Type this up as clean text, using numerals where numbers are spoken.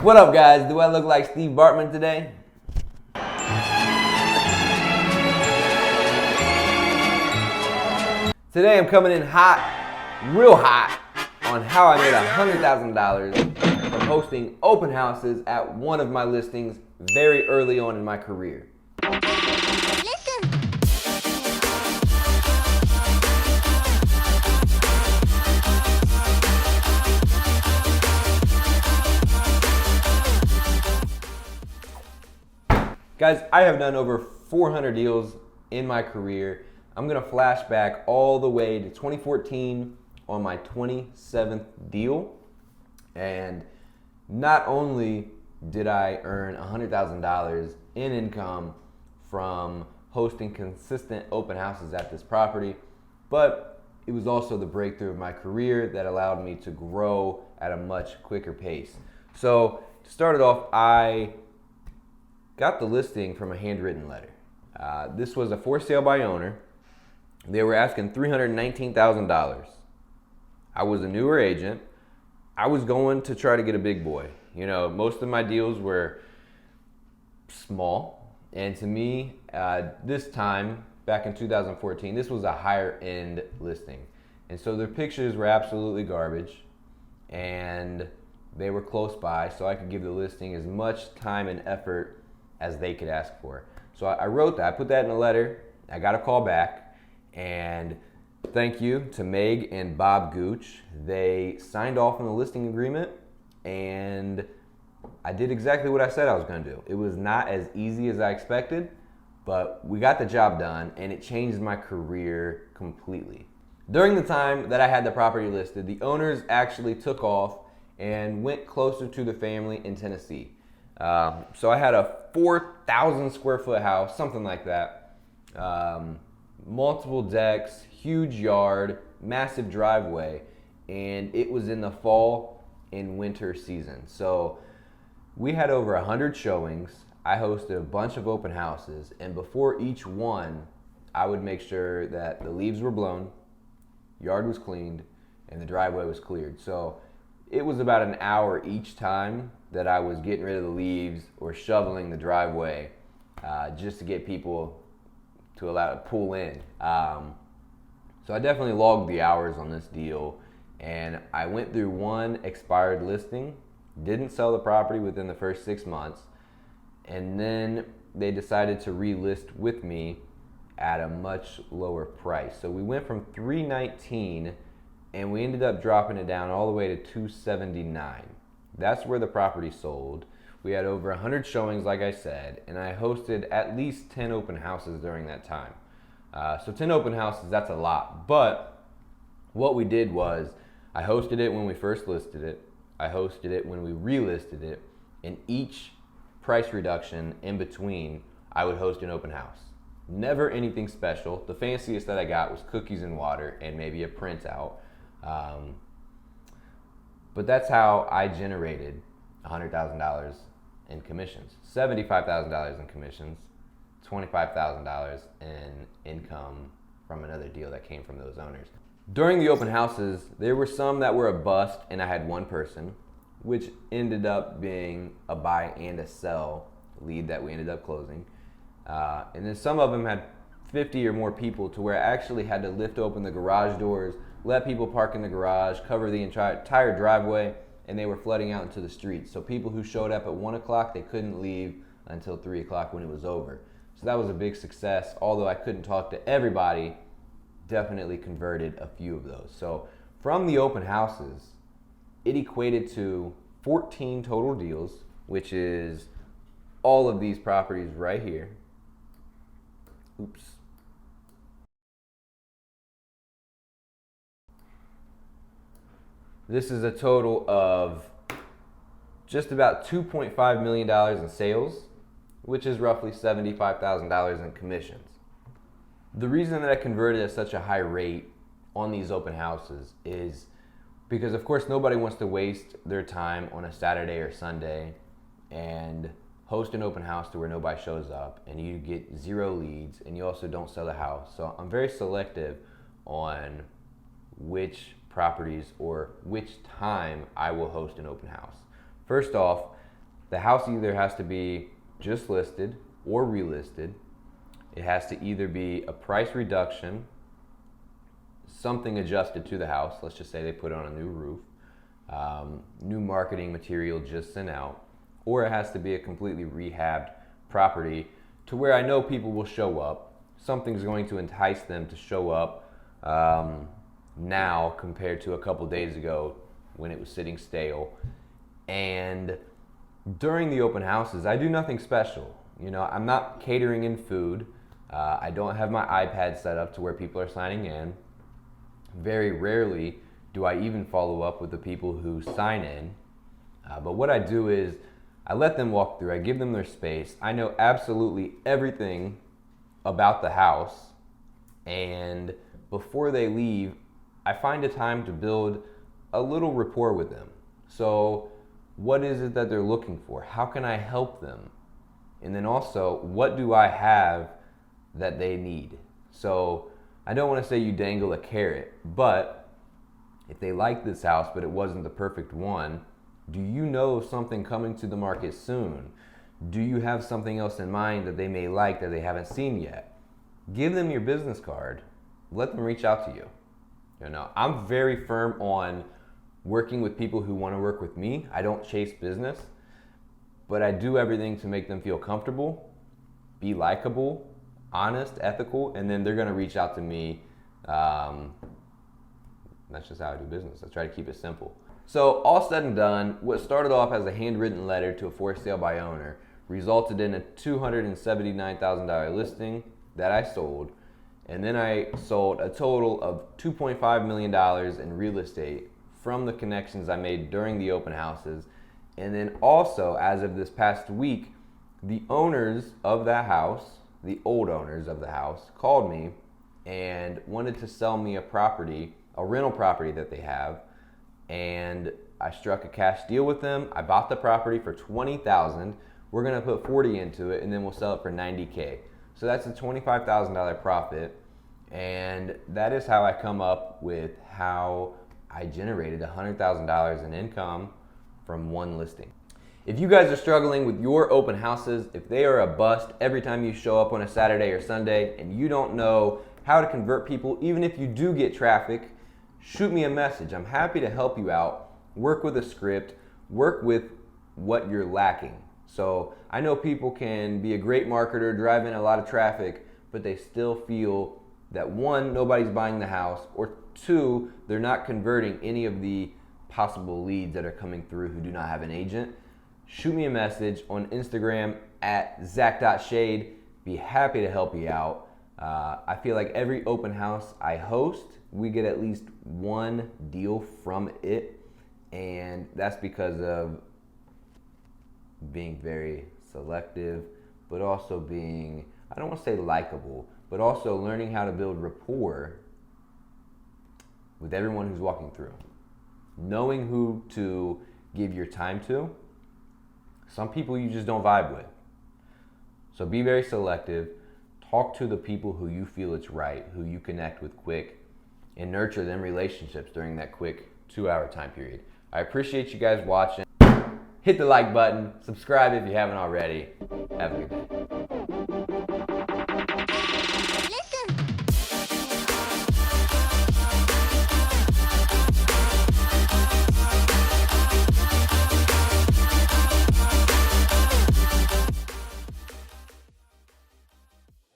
What up, guys? Do I look like Steve Bartman today? Today I'm coming in hot, real hot, on how I made $100,000 from hosting open houses at one of my listings very early on in my career. Guys, I have done over 400 deals in my career. I'm gonna flash back all the way to 2014 on my 27th deal. And not only did I earn $100,000 in income from hosting consistent open houses at this property, but it was also the breakthrough of my career that allowed me to grow at a much quicker pace. So to start it off, I got the listing from a handwritten letter. This was a for sale by owner. They were asking $319,000. I was a newer agent. I was going to try to get a big boy. You know, most of my deals were small. And to me, this time, back in 2014, this was a higher end listing. And so their pictures were absolutely garbage. And they were close by, so I could give the listing as much time and effort as they could ask for. So I wrote that, I put that in a letter. I got a call back, and thank you to Meg and Bob Gooch. They signed off on the listing agreement, and I did exactly what I said I was gonna do. It was not as easy as I expected, but we got the job done, and it changed my career completely. During the time that I had the property listed, the owners actually took off and went closer to the family in Tennessee. So I had a 4,000 square foot house, something like that. Multiple decks, huge yard, massive driveway, and it was in the fall and winter season. So we had over 100 showings. I hosted a bunch of open houses, and before each one, I would make sure that the leaves were blown, yard was cleaned, and the driveway was cleared. So it was about an hour each time that I was getting rid of the leaves or shoveling the driveway just to get people to allow to pull in. So I definitely logged the hours on this deal, and I went through one expired listing, didn't sell the property within the first 6 months, and then they decided to relist with me at a much lower price. So we went from $319 and we ended up dropping it down all the way to $279. That's where the property sold. We had over 100 showings, like I said, and I hosted at least 10 open houses during that time. So 10 open houses, that's a lot. But what we did was I hosted it when we first listed it. I hosted it when we relisted it. And each price reduction in between, I would host an open house. Never anything special. The fanciest that I got was cookies and water and maybe a printout. But that's how I generated $100,000 in commissions, $75,000 in commissions, $25,000 in income from another deal that came from those owners. During the open houses, there were some that were a bust, and I had one person, which ended up being a buy and a sell lead that we ended up closing. And then some of them had 50 or more people to where I actually had to lift open the garage doors, let people park in the garage, cover the entire driveway, and they were flooding out into the streets. So people who showed up at 1 o'clock, they couldn't leave until 3 o'clock when it was over. So that was a big success. Although I couldn't talk to everybody, definitely converted a few of those. So from the open houses, it equated to 14 total deals, which is all of these properties right here. Oops. This is a total of just about $2.5 million in sales, which is roughly $75,000 in commissions. The reason that I converted at such a high rate on these open houses is because, of course, nobody wants to waste their time on a Saturday or Sunday and host an open house to where nobody shows up and you get 0 leads and you also don't sell the house. So I'm very selective on which properties or which time I will host an open house. First off, the house either has to be just listed or relisted. It has to either be a price reduction, something adjusted to the house. Let's just say they put on a new roof, new marketing material just sent out, or it has to be a completely rehabbed property to where I know people will show up. Something's going to entice them to show up now compared to a couple days ago when it was sitting stale. And during the open houses, I do nothing special. I'm not catering in food. I don't have my iPad set up to where people are signing in. Very rarely do I even follow up with the people who sign in. But what I do is I let them walk through. I give them their space. I know absolutely everything about the house. And before they leave, I find a time to build a little rapport with them. So what is it that they're looking for? How can I help them? And then also, what do I have that they need? So I don't want to say you dangle a carrot, but if they like this house but it wasn't the perfect one, do you know something coming to the market soon? Do you have something else in mind that they may like that they haven't seen yet? Give them your business card. Let them reach out to you. I'm very firm on working with people who want to work with me. I don't chase business, but I do everything to make them feel comfortable, be likable, honest, ethical, and then they're going to reach out to me. That's just how I do business. I try to keep it simple. So all said and done, what started off as a handwritten letter to a for sale by owner resulted in a $279,000 listing that I sold. And then I sold a total of $2.5 million in real estate from the connections I made during the open houses. And then also, as of this past week, the owners of that house, the old owners of the house, called me and wanted to sell me a property, a rental property that they have. And I struck a cash deal with them. I bought the property for $20,000. We're gonna put $40,000 into it, and then we'll sell it for $90,000. So that's a $25,000 profit. And that is how I come up with how I generated $100,000 in income from one listing. If you guys are struggling with your open houses, if they are a bust every time you show up on a Saturday or Sunday and you don't know how to convert people, even if you do get traffic, shoot me a message. I'm happy to help you out. Work with a script, work with what you're lacking. So I know people can be a great marketer, drive in a lot of traffic, but they still feel that one, nobody's buying the house, or two, they're not converting any of the possible leads that are coming through who do not have an agent. Shoot me a message on Instagram at zach.shade. Be happy to help you out. I feel like every open house I host, we get at least one deal from it. And that's because of being very selective, but also being, I don't want to say likable, but also learning how to build rapport with everyone who's walking through. Knowing who to give your time to. Some people you just don't vibe with. So be very selective. Talk to the people who you feel it's right, who you connect with quick, and nurture them relationships during that quick 2-hour time period. I appreciate you guys watching. Hit the like button, subscribe if you haven't already. Have a good day.